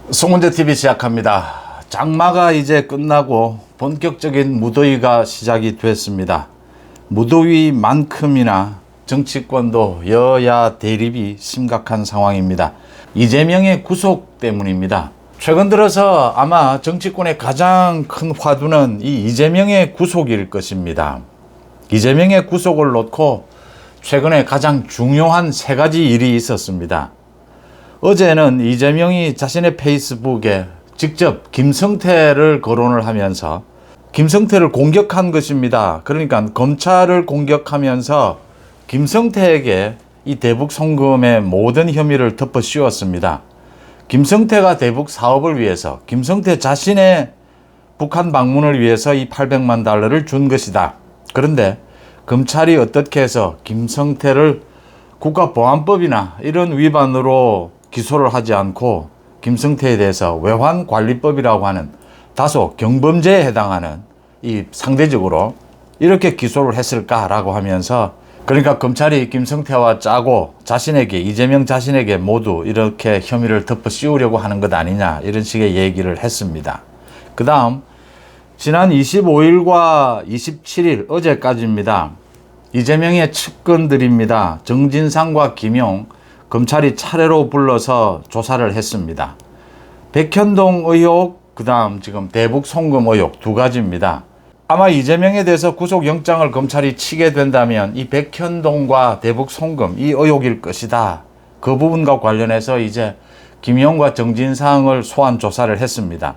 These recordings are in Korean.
송은재 TV 시작합니다. 장마가 이제 끝나고 본격적인 무더위가 시작이 됐습니다. 무더위만큼이나 정치권도 여야 대립이 심각한 상황입니다. 이재명의 구속 때문입니다. 최근 들어서 아마 정치권의 가장 큰 화두는 이 이재명의 구속일 것입니다. 이재명의 구속을 놓고 최근에 가장 중요한 세 가지 일이 있었습니다. 어제는 이재명이 자신의 페이스북에 직접 김성태를 거론을 하면서 김성태를 공격한 것입니다. 그러니까 검찰을 공격하면서 김성태에게 이 대북 송금의 모든 혐의를 덮어 씌웠습니다. 김성태가 대북 사업을 위해서, 김성태 자신의 북한 방문을 위해서 이 800만 달러를 준 것이다. 그런데 검찰이 어떻게 해서 김성태를 국가보안법이나 이런 위반으로 기소를 하지 않고 김성태에 대해서 외환관리법이라고 하는 다소 경범죄에 해당하는 이 상대적으로 이렇게 기소를 했을까라고 하면서, 그러니까 검찰이 김성태와 짜고 자신에게, 이재명 자신에게 모두 이렇게 혐의를 덮어 씌우려고 하는 것 아니냐, 이런 식의 얘기를 했습니다. 그 다음 지난 25일과 27일 어제까지입니다. 이재명의 측근들입니다. 정진상과 김용, 검찰이 차례로 불러서 조사를 했습니다. 백현동 의혹, 그 다음 지금 대북 송금 의혹 두 가지입니다. 아마 이재명에 대해서 구속영장을 검찰이 치게 된다면 이 백현동과 대북 송금 이 의혹일 것이다. 그 부분과 관련해서 이제 김용과 정진상을 소환 조사를 했습니다.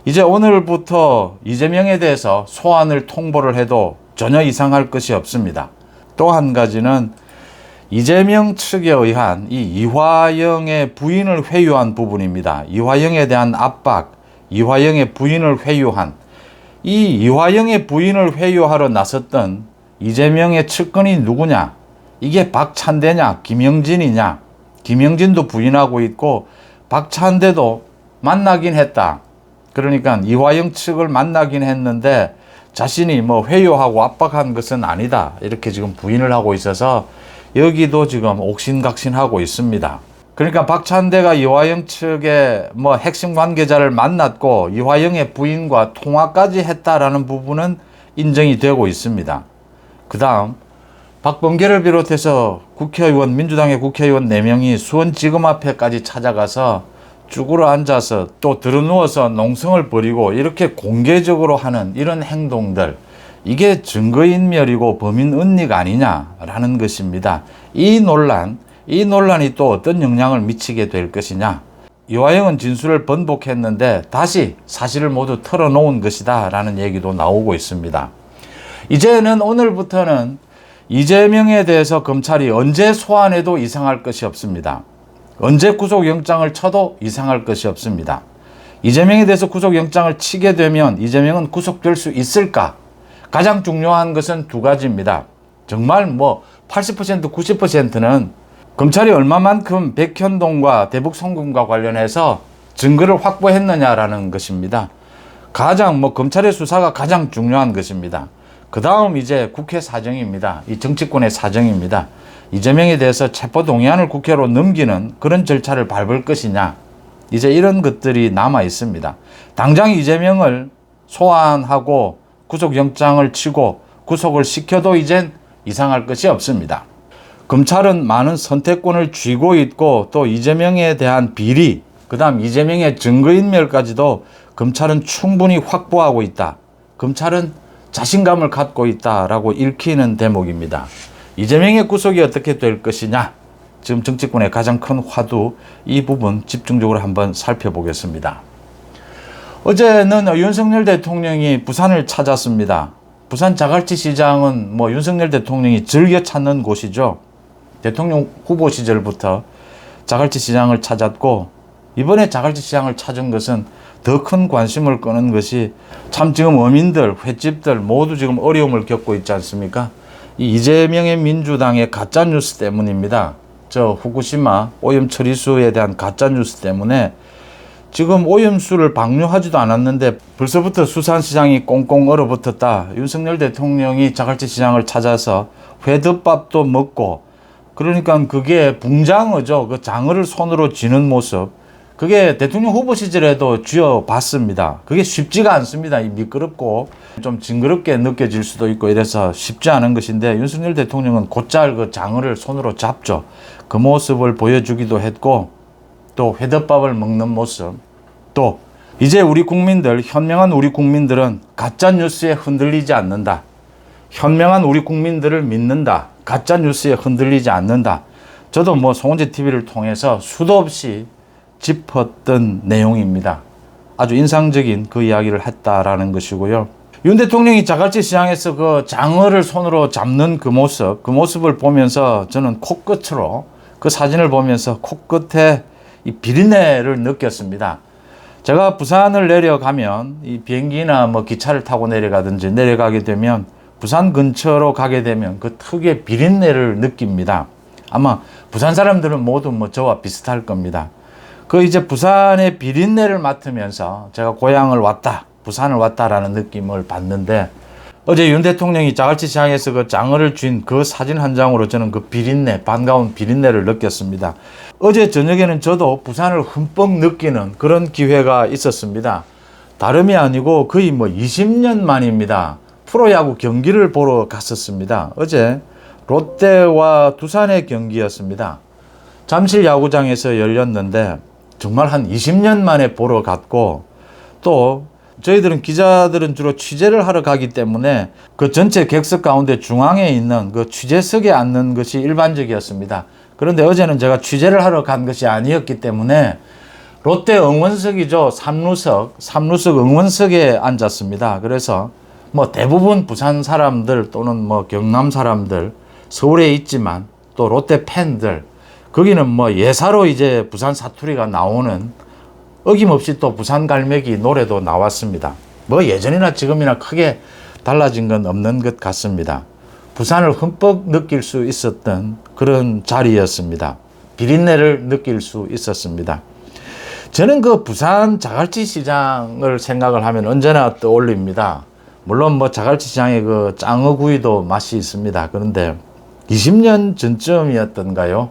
이제 오늘부터 이재명에 대해서 소환을 통보를 해도 전혀 이상할 것이 없습니다. 또 한 가지는 이재명 측에 의한 이 이화영의 부인을 회유한 부분입니다. 이화영에 대한 압박, 이화영의 부인을 회유한, 이 이화영의 부인을 회유하러 나섰던 이재명의 측근이 누구냐? 이게 박찬대냐? 김영진이냐? 김영진도 부인하고 있고 박찬대도 만나긴 했다. 그러니까 이화영 측을 만나긴 했는데 자신이 뭐 회유하고 압박한 것은 아니다. 이렇게 지금 부인을 하고 있어서 여기도 지금 옥신각신하고 있습니다. 그러니까 박찬대가 이화영 측의 뭐 핵심 관계자를 만났고 이화영의 부인과 통화까지 했다라는 부분은 인정이 되고 있습니다. 그 다음 박범계를 비롯해서 국회의원, 민주당의 국회의원 4명이 수원지검 앞에까지 찾아가서 쭈그러 앉아서 또 드러누워서 농성을 벌이고 이렇게 공개적으로 하는 이런 행동들, 이게 증거인멸이고 범인은닉 아니냐라는 것입니다. 이 논란이 또 어떤 영향을 미치게 될 것이냐. 이화영은 진술을 번복했는데 다시 사실을 모두 털어놓은 것이다 라는 얘기도 나오고 있습니다. 이제는 오늘부터는 이재명에 대해서 검찰이 언제 소환해도 이상할 것이 없습니다. 언제 구속영장을 쳐도 이상할 것이 없습니다. 이재명에 대해서 구속영장을 치게 되면 이재명은 구속될 수 있을까? 가장 중요한 것은 두 가지입니다. 정말 뭐 80%, 90%는 검찰이 얼마만큼 백현동과 대북 송금과 관련해서 증거를 확보했느냐라는 것입니다. 가장 검찰의 수사가 가장 중요한 것입니다. 그 다음 이제 국회 사정입니다. 이 정치권의 사정입니다. 이재명에 대해서 체포동의안을 국회로 넘기는 그런 절차를 밟을 것이냐. 이제 이런 것들이 남아 있습니다. 당장 이재명을 소환하고 구속영장을 치고 구속을 시켜도 이젠 이상할 것이 없습니다. 검찰은 많은 선택권을 쥐고 있고 또 이재명에 대한 비리, 그 다음 이재명의 증거인멸까지도 검찰은 충분히 확보하고 있다. 검찰은 자신감을 갖고 있다라고 읽히는 대목입니다. 이재명의 구속이 어떻게 될 것이냐, 지금 정치권의 가장 큰 화두, 이 부분 집중적으로 한번 살펴보겠습니다. 어제는 윤석열 대통령이 부산을 찾았습니다. 부산 자갈치 시장은 윤석열 대통령이 즐겨 찾는 곳이죠. 대통령 후보 시절부터 자갈치 시장을 찾았고, 이번에 자갈치 시장을 찾은 것은 더 큰 관심을 끄는 것이 참 지금 어민들, 횟집들 모두 지금 어려움을 겪고 있지 않습니까? 이 이재명의 민주당의 가짜뉴스 때문입니다. 저 후쿠시마 오염 처리수에 대한 가짜뉴스 때문에 지금 오염수를 방류하지도 않았는데 벌써부터 수산시장이 꽁꽁 얼어붙었다. 윤석열 대통령이 자갈치 시장을 찾아서 회덮밥도 먹고, 그러니까 그게 붕장어죠. 그 장어를 손으로 쥐는 모습, 그게 대통령 후보 시절에도 쥐어봤습니다. 그게 쉽지가 않습니다. 미끄럽고 좀 징그럽게 느껴질 수도 있고 이래서 쉽지 않은 것인데, 윤석열 대통령은 곧잘 그 장어를 손으로 잡죠. 그 모습을 보여주기도 했고, 또 회덮밥을 먹는 모습, 또 이제 우리 국민들, 현명한 우리 국민들은 가짜 뉴스에 흔들리지 않는다. 현명한 우리 국민들을 믿는다. 가짜 뉴스에 흔들리지 않는다. 저도 뭐 송원재 TV를 통해서 수도 없이 짚었던 내용입니다. 아주 인상적인 그 이야기를 했다라는 것이고요. 윤 대통령이 자갈치 시장에서 그 장어를 손으로 잡는 그 모습을 보면서 저는 코끝으로, 그 사진을 보면서 코끝에 이 비린내를 느꼈습니다. 제가 부산을 내려가면 이 비행기나 뭐 기차를 타고 내려가든지 내려가게 되면 부산 근처로 가게 되면 그 특유의 비린내를 느낍니다. 아마 부산 사람들은 모두 뭐 저와 비슷할 겁니다. 그 이제 부산의 비린내를 맡으면서 제가 고향을 왔다, 부산을 왔다라는 느낌을 받는데, 어제 윤 대통령이 자갈치 시장에서 그 장어를 쥔 그 사진 한 장으로 저는 그 비린내, 반가운 비린내를 느꼈습니다. 어제 저녁에는 저도 부산을 흠뻑 느끼는 그런 기회가 있었습니다. 다름이 아니고 거의 뭐 20년 만입니다. 프로야구 경기를 보러 갔었습니다. 어제 롯데와 두산의 경기였습니다. 잠실 야구장에서 열렸는데 정말 한 20년 만에 보러 갔고, 또 저희들은 기자들은 주로 취재를 하러 가기 때문에 그 전체 객석 가운데 중앙에 있는 그 취재석에 앉는 것이 일반적이었습니다. 그런데 어제는 제가 취재를 하러 간 것이 아니었기 때문에 롯데 응원석이죠. 3루석 응원석에 앉았습니다. 그래서 뭐 대부분 부산 사람들 또는 뭐 경남 사람들, 서울에 있지만 또 롯데 팬들, 거기는 뭐 예사로 이제 부산 사투리가 나오는, 어김없이 또 부산 갈매기 노래도 나왔습니다. 뭐 예전이나 지금이나 크게 달라진 건 없는 것 같습니다. 부산을 흠뻑 느낄 수 있었던 그런 자리였습니다. 비린내를 느낄 수 있었습니다. 저는 그 부산 자갈치 시장을 생각을 하면 언제나 떠올립니다. 물론 뭐 자갈치 시장의 그 장어구이도 맛이 있습니다. 그런데 20년 전쯤이었던가요?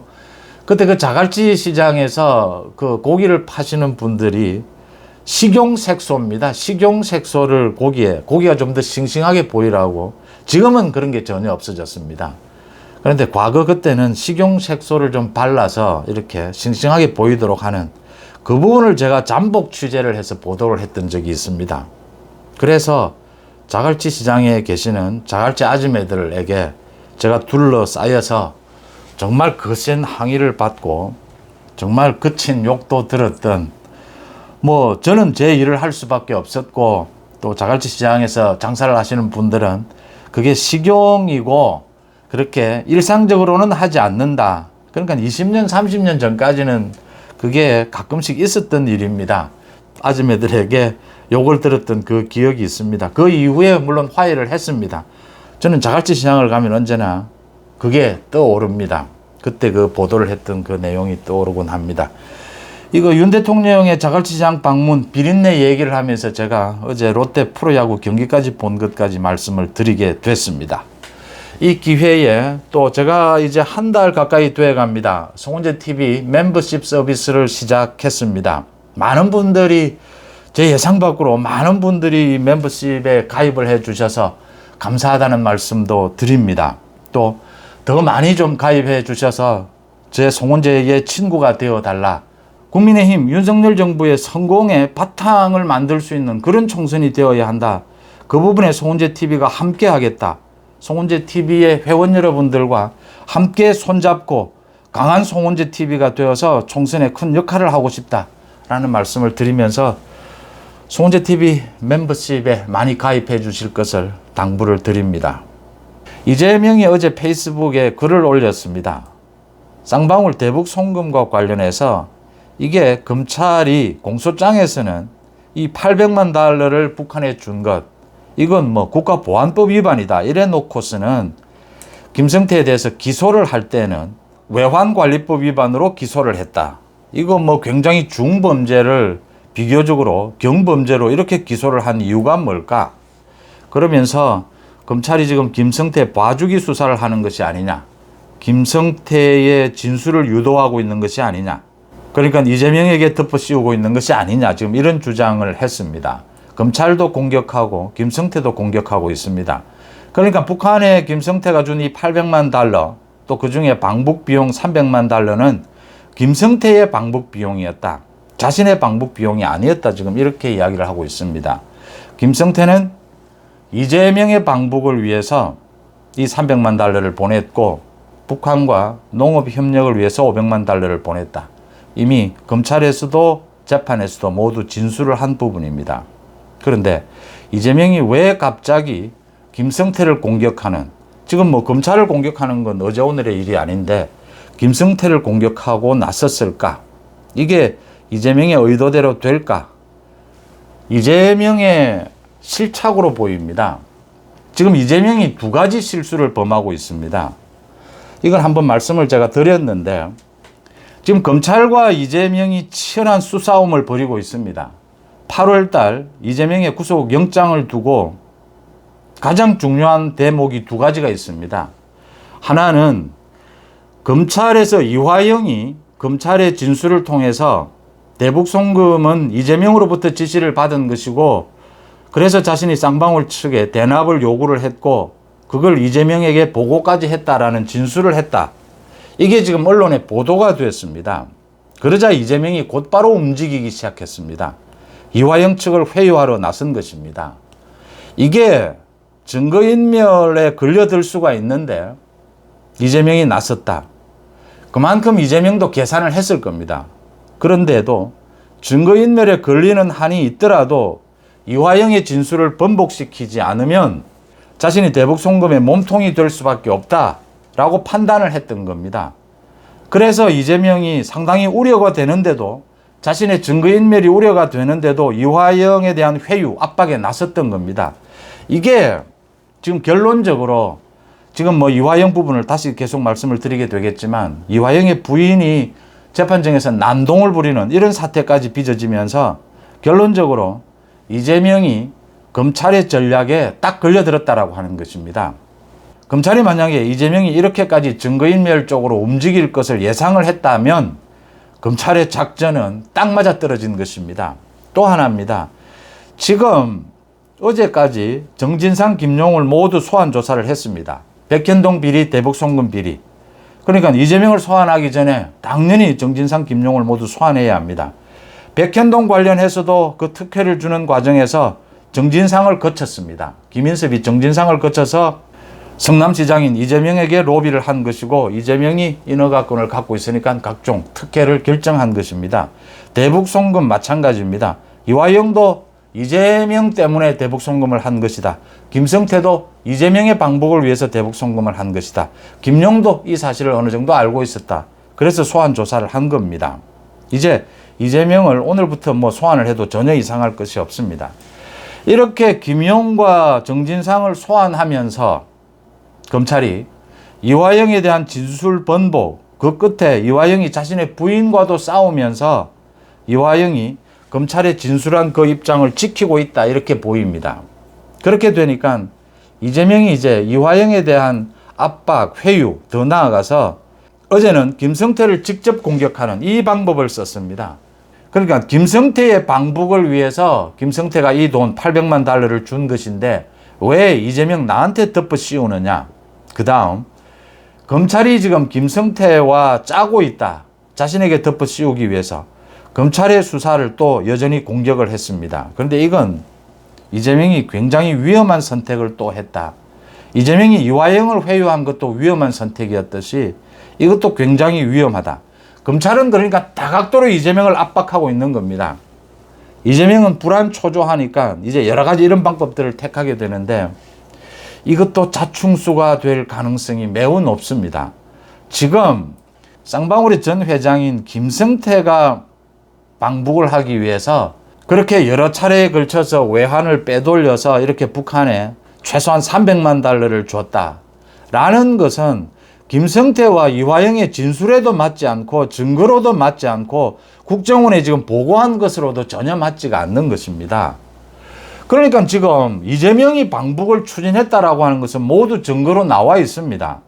그때 그 자갈치 시장에서 그 고기를 파시는 분들이 식용색소입니다. 식용색소를 고기가 좀 더 싱싱하게 보이라고. 지금은 그런 게 전혀 없어졌습니다. 그런데 과거 그때는 식용색소를 좀 발라서 이렇게 싱싱하게 보이도록 하는 그 부분을 제가 잠복 취재를 해서 보도를 했던 적이 있습니다. 그래서 자갈치 시장에 계시는 자갈치 아줌매들에게 제가 둘러싸여서 정말 거센 항의를 받고 정말 거친 욕도 들었던, 뭐 저는 제 일을 할 수밖에 없었고, 또 자갈치 시장에서 장사를 하시는 분들은 그게 식용이고 그렇게 일상적으로는 하지 않는다. 그러니까 20년, 30년 전까지는 그게 가끔씩 있었던 일입니다. 아줌매들에게 욕을 들었던 그 기억이 있습니다. 그 이후에 물론 화해를 했습니다. 저는 자갈치 시장을 가면 언제나 그게 떠오릅니다. 그때 그 보도를 했던 그 내용이 떠오르곤 합니다. 이거 윤 대통령의 자갈치 시장 방문 비린내 얘기를 하면서 제가 어제 롯데 프로야구 경기까지 본 것까지 말씀을 드리게 됐습니다. 이 기회에 또 제가 이제 한 달 가까이 돼 갑니다. 송원재 TV 멤버십 서비스를 시작했습니다. 많은 분들이, 제 예상 밖으로 많은 분들이 멤버십에 가입을 해 주셔서 감사하다는 말씀도 드립니다. 또 더 많이 좀 가입해 주셔서 제 송원재의 친구가 되어 달라, 국민의힘 윤석열 정부의 성공의 바탕을 만들 수 있는 그런 총선이 되어야 한다. 그 부분에 송원재 TV가 함께 하겠다. 송원재 TV의 회원 여러분들과 함께 손잡고 강한 송원재 TV가 되어서 총선에 큰 역할을 하고 싶다라는 말씀을 드리면서 송원재 TV 멤버십에 많이 가입해 주실 것을 당부를 드립니다. 이재명이 어제 페이스북에 글을 올렸습니다. 쌍방울 대북 송금과 관련해서 이게 검찰이 공소장에서는 이 800만 달러를 북한에 준 것, 이건 뭐 국가보안법 위반이다 이래 놓고서는 김성태에 대해서 기소를 할 때는 외환관리법 위반으로 기소를 했다. 이거 뭐 굉장히 중범죄를 비교적으로 경범죄로 이렇게 기소를 한 이유가 뭘까? 그러면서 검찰이 지금 김성태 봐주기 수사를 하는 것이 아니냐, 김성태의 진술을 유도하고 있는 것이 아니냐, 그러니까 이재명에게 덮어씌우고 있는 것이 아니냐, 지금 이런 주장을 했습니다. 검찰도 공격하고 김성태도 공격하고 있습니다. 그러니까 북한에 김성태가 준 이 800만 달러, 또 그중에 방북 비용 300만 달러는 김성태의 방북 비용이었다. 자신의 방북 비용이 아니었다. 지금 이렇게 이야기를 하고 있습니다. 김성태는 이재명의 방북을 위해서 이 300만 달러를 보냈고, 북한과 농업 협력을 위해서 500만 달러를 보냈다. 이미 검찰에서도 재판에서도 모두 진술을 한 부분입니다. 그런데 이재명이 왜 갑자기 김성태를 공격하는, 지금 뭐 검찰을 공격하는 건 어제 오늘의 일이 아닌데 김성태를 공격하고 나섰을까? 이게 이재명의 의도대로 될까? 이재명의 실착으로 보입니다. 지금 이재명이 두 가지 실수를 범하고 있습니다. 이걸 한번 말씀을 제가 드렸는데, 지금 검찰과 이재명이 치열한 수싸움을 벌이고 있습니다. 8월 달 이재명의 구속영장을 두고 가장 중요한 대목이 두 가지가 있습니다. 하나는 검찰에서 이화영이 검찰의 진술을 통해서 대북 송금은 이재명으로부터 지시를 받은 것이고, 그래서 자신이 쌍방울 측에 대납을 요구를 했고 그걸 이재명에게 보고까지 했다라는 진술을 했다. 이게 지금 언론에 보도가 됐습니다. 그러자 이재명이 곧바로 움직이기 시작했습니다. 이화영 측을 회유하러 나선 것입니다. 이게 증거인멸에 걸려들 수가 있는데 이재명이 나섰다. 그만큼 이재명도 계산을 했을 겁니다. 그런데도 증거인멸에 걸리는 한이 있더라도 이화영의 진술을 번복시키지 않으면 자신이 대북 송금의 몸통이 될 수밖에 없다라고 판단을 했던 겁니다. 그래서 이재명이 상당히 우려가 되는데도, 자신의 증거인멸이 우려가 되는데도 이화영에 대한 회유, 압박에 나섰던 겁니다. 이게 지금 결론적으로 지금 뭐 이화영 부분을 다시 계속 말씀을 드리게 되겠지만, 이화영의 부인이 재판정에서 난동을 부리는 이런 사태까지 빚어지면서 결론적으로 이재명이 검찰의 전략에 딱 걸려들었다라고 하는 것입니다. 검찰이 만약에 이재명이 이렇게까지 증거인멸 쪽으로 움직일 것을 예상을 했다면 검찰의 작전은 딱 맞아떨어진 것입니다. 또 하나입니다. 지금 어제까지 정진상, 김용을 모두 소환 조사를 했습니다. 백현동 비리, 대북 송금 비리. 그러니까 이재명을 소환하기 전에 당연히 정진상, 김용을 모두 소환해야 합니다. 백현동 관련해서도 그 특혜를 주는 과정에서 정진상을 거쳤습니다. 김인섭이 정진상을 거쳐서 성남시장인 이재명에게 로비를 한 것이고, 이재명이 인허가권을 갖고 있으니까 각종 특혜를 결정한 것입니다. 대북 송금 마찬가지입니다. 이화영도 이재명 때문에 대북 송금을 한 것이다. 김성태도 이재명의 방북을 위해서 대북 송금을 한 것이다. 김용도 이 사실을 어느 정도 알고 있었다. 그래서 소환 조사를 한 겁니다. 이제 이재명을 오늘부터 뭐 소환을 해도 전혀 이상할 것이 없습니다. 이렇게 김용과 정진상을 소환하면서 검찰이 이화영에 대한 진술 번복, 그 끝에 이화영이 자신의 부인과도 싸우면서 이화영이 검찰에 진술한 그 입장을 지키고 있다, 이렇게 보입니다. 그렇게 되니까 이재명이 이제 이화영에 대한 압박, 회유, 더 나아가서 어제는 김성태를 직접 공격하는 이 방법을 썼습니다. 그러니까 김성태의 방북을 위해서 김성태가 이 돈 800만 달러를 준 것인데 왜 이재명 나한테 덮어 씌우느냐. 그 다음 검찰이 지금 김성태와 짜고 있다. 자신에게 덮어 씌우기 위해서 검찰의 수사를 또 여전히 공격을 했습니다. 그런데 이건 이재명이 굉장히 위험한 선택을 또 했다. 이재명이 이화영을 회유한 것도 위험한 선택이었듯이 이것도 굉장히 위험하다. 검찰은 그러니까 다각도로 이재명을 압박하고 있는 겁니다. 이재명은 불안 초조하니까 이제 여러 가지 이런 방법들을 택하게 되는데 이것도 자충수가 될 가능성이 매우 높습니다. 지금 쌍방울의 전 회장인 김성태가 방북을 하기 위해서 그렇게 여러 차례에 걸쳐서 외환을 빼돌려서 이렇게 북한에 최소한 300만 달러를 줬다라는 것은 김성태와 이화영의 진술에도 맞지 않고 증거로도 맞지 않고 국정원에 지금 보고한 것으로도 전혀 맞지가 않는 것입니다. 그러니까 지금 이재명이 방북을 추진했다라고 하는 것은 모두 증거로 나와 있습니다.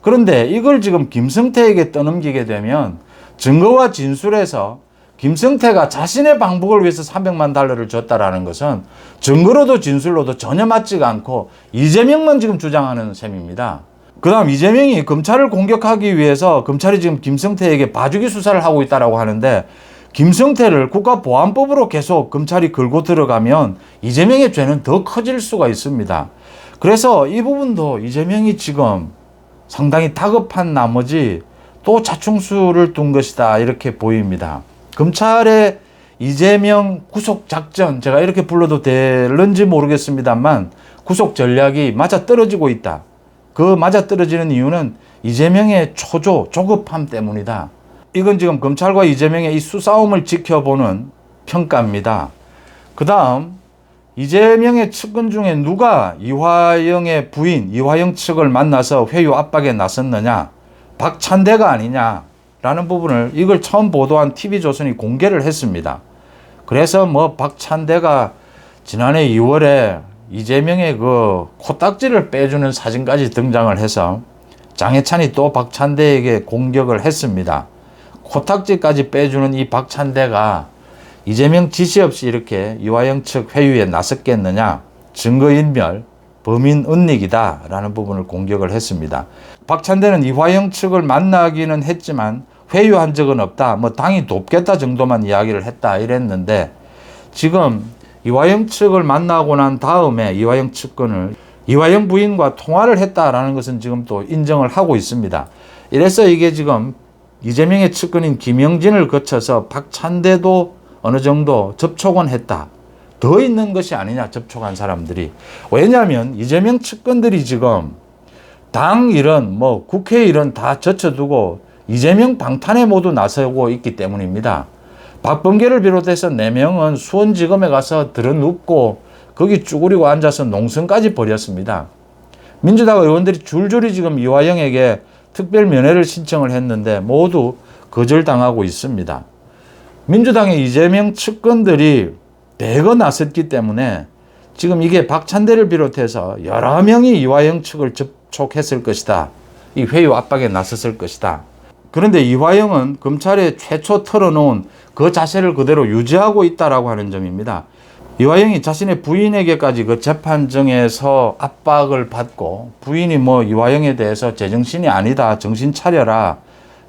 그런데 이걸 지금 김성태에게 떠넘기게 되면 증거와 진술에서 김성태가 자신의 방북을 위해서 300만 달러를 줬다라는 것은 증거로도 진술로도 전혀 맞지가 않고 이재명만 지금 주장하는 셈입니다. 그 다음 이재명이 검찰을 공격하기 위해서 검찰이 지금 김성태에게 봐주기 수사를 하고 있다라고 하는데, 김성태를 국가보안법으로 계속 검찰이 걸고 들어가면 이재명의 죄는 더 커질 수가 있습니다. 그래서 이 부분도 이재명이 지금 상당히 다급한 나머지 또 자충수를 둔 것이다, 이렇게 보입니다. 검찰의 이재명 구속 작전, 제가 이렇게 불러도 될는지 모르겠습니다만 구속 전략이 맞아떨어지고 있다. 그 맞아떨어지는 이유는 이재명의 조급함 때문이다. 이건 지금 검찰과 이재명의 이 수싸움을 지켜보는 평가입니다. 그 다음 이재명의 측근 중에 누가 이화영의 부인 이화영 측을 만나서 회유 압박에 나섰느냐, 박찬대가 아니냐라는 부분을 이걸 처음 보도한 TV조선이 공개를 했습니다. 그래서 뭐 박찬대가 지난해 2월에 이재명의 그 코딱지를 빼주는 사진까지 등장을 해서 장해찬이 또 박찬대에게 공격을 했습니다. 코딱지까지 빼주는 이 박찬대가 이재명 지시 없이 이렇게 이화영 측 회유에 나섰겠느냐, 증거인멸, 범인 은닉이다 라는 부분을 공격을 했습니다. 박찬대는 이화영 측을 만나기는 했지만 회유한 적은 없다, 뭐 당이 돕겠다 정도만 이야기를 했다 이랬는데, 지금 이화영 측을 만나고 난 다음에 이화영 측근을 이화영 부인과 통화를 했다라는 것은 지금 또 인정을 하고 있습니다. 이래서 이게 지금 이재명의 측근인 김영진을 거쳐서 박찬대도 어느 정도 접촉은 했다, 더 있는 것이 아니냐, 접촉한 사람들이. 왜냐하면 이재명 측근들이 지금 당 일은 뭐 국회 일은 다 젖혀두고 이재명 방탄에 모두 나서고 있기 때문입니다. 박범계를 비롯해서 4명은 수원지검에 가서 들어눕고 거기 쭈그리고 앉아서 농성까지 벌였습니다. 민주당 의원들이 줄줄이 지금 이화영에게 특별 면회를 신청을 했는데 모두 거절당하고 있습니다. 민주당의 이재명 측근들이 대거 나섰기 때문에 지금 이게 박찬대를 비롯해서 여러 명이 이화영 측을 접촉했을 것이다. 이 회유 압박에 나섰을 것이다. 그런데 이화영은 검찰에 최초 털어놓은 그 자세를 그대로 유지하고 있다라고 하는 점입니다. 이화영이 자신의 부인에게까지 그 재판정에서 압박을 받고, 부인이 뭐 이화영에 대해서 제정신이 아니다, 정신 차려라,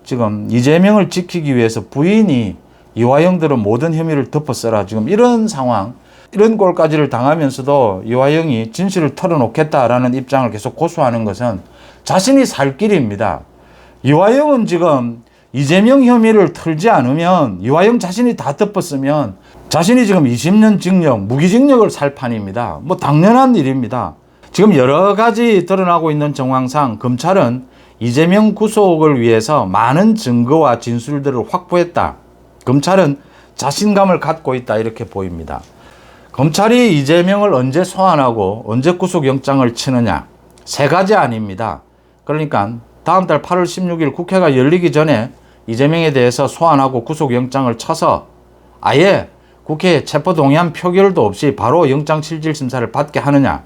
지금 이재명을 지키기 위해서 부인이 이화영들은 모든 혐의를 덮어써라, 지금 이런 상황, 이런 꼴까지를 당하면서도 이화영이 진실을 털어놓겠다라는 입장을 계속 고수하는 것은 자신이 살 길입니다. 이화영은 지금 이재명 혐의를 털지 않으면, 이화영 자신이 다 덮었으면 자신이 지금 20년 징역, 무기징역을 살 판입니다. 뭐 당연한 일입니다. 지금 여러 가지 드러나고 있는 정황상 검찰은 이재명 구속을 위해서 많은 증거와 진술들을 확보했다. 검찰은 자신감을 갖고 있다, 이렇게 보입니다. 검찰이 이재명을 언제 소환하고 언제 구속영장을 치느냐, 3가지 아닙니다. 그러니까 다음 달 8월 16일 국회가 열리기 전에 이재명에 대해서 소환하고 구속영장을 쳐서 아예 국회에 체포동의안 표결도 없이 바로 영장실질심사를 받게 하느냐,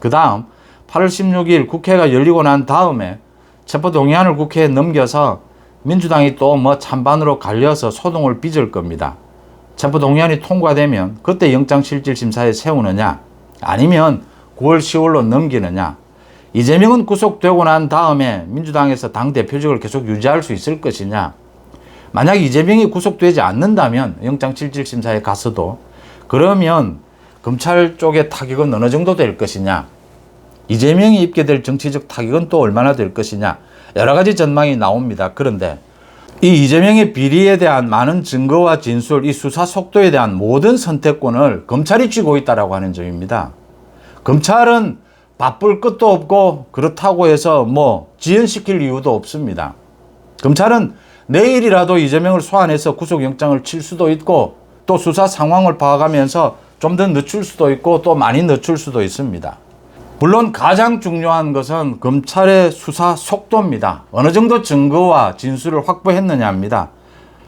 그 다음 8월 16일 국회가 열리고 난 다음에 체포동의안을 국회에 넘겨서 민주당이 또 뭐 찬반으로 갈려서 소동을 빚을 겁니다. 체포동의안이 통과되면 그때 영장실질심사에 세우느냐, 아니면 9월 10월로 넘기느냐. 이재명은 구속되고 난 다음에 민주당에서 당대표직을 계속 유지할 수 있을 것이냐. 만약 이재명이 구속되지 않는다면 영장실질심사에 가서도, 그러면 검찰 쪽의 타격은 어느 정도 될 것이냐, 이재명이 입게 될 정치적 타격은 또 얼마나 될 것이냐, 여러 가지 전망이 나옵니다. 그런데 이 이재명의 비리에 대한 많은 증거와 진술, 이 수사 속도에 대한 모든 선택권을 검찰이 쥐고 있다고 하는 점입니다. 검찰은 바쁠 것도 없고 그렇다고 해서 뭐 지연시킬 이유도 없습니다. 검찰은 내일이라도 이재명을 소환해서 구속영장을 칠 수도 있고, 또 수사 상황을 봐가면서 좀 더 늦출 수도 있고 또 많이 늦출 수도 있습니다. 물론 가장 중요한 것은 검찰의 수사 속도입니다. 어느 정도 증거와 진술을 확보했느냐입니다.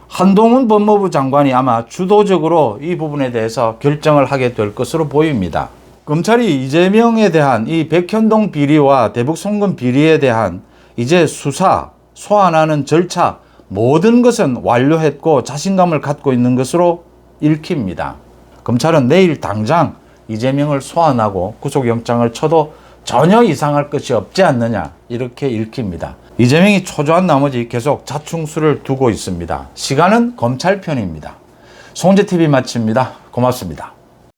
한동훈 법무부 장관이 아마 주도적으로 이 부분에 대해서 결정을 하게 될 것으로 보입니다. 검찰이 이재명에 대한 이 백현동 비리와 대북 송금 비리에 대한 이제 수사, 소환하는 절차 모든 것은 완료했고 자신감을 갖고 있는 것으로 읽힙니다. 검찰은 내일 당장 이재명을 소환하고 구속영장을 쳐도 전혀 이상할 것이 없지 않느냐 이렇게 읽힙니다. 이재명이 초조한 나머지 계속 자충수를 두고 있습니다. 시간은 검찰 편입니다. 송재TV 마칩니다. 고맙습니다.